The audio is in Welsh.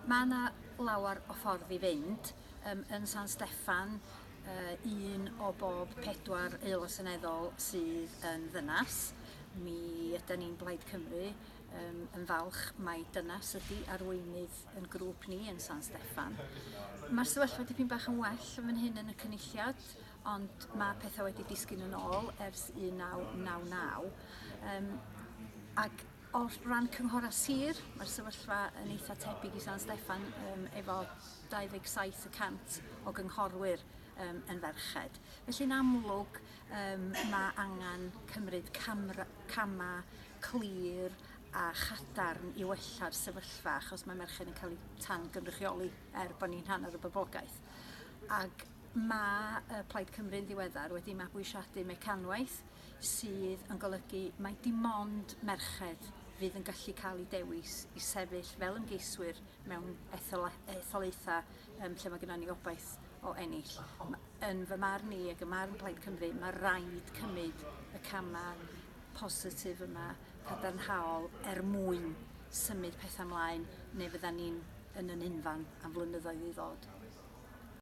Mae yna lawer o ffordd i fynd. Yn San Steffan, un o bob 4 aelod seneddol sydd yn ddynas. Mi ydyn ni'n Blaid Cymru yn falch mai dynas ydy arweinydd yn grŵp ni yn San Steffan. Mae'r sefyllfa dipyn bach yn well yn fan hyn yn y cynulliad, ond mae pethau wedi disgyn yn ôl ers 1999. Ac o ran cynghora sir, mae'r sefyllfa yn eitha tebyg i San Steffan efo 27% o gynghorwyr yn ferched. Felly'n amlwg mae angen cymryd camau clir a chadarn i wella'r sefyllfa, achos mae merched yn cael eu tan-gynrychioli bod ni'n rhan o'r boblogaeth. Ac mae Plaid Cymru'n ddiweddar wedi mabwysiadu mecanwaith sydd yn golygu mai dim ond merched fydd yn gallu cael ei dewis i sefyll fel ymgeiswyr mewn etholaethau lle mae gennym ni obaith o ennill. Yn fy marn i ac y marn Plaid Cymru, mae rhaid cymryd y camau positif yma cadarnhaol mwyn symud pethau ymlaen, neu fydda ni'n yn unfan am flynyddoedd i ddod.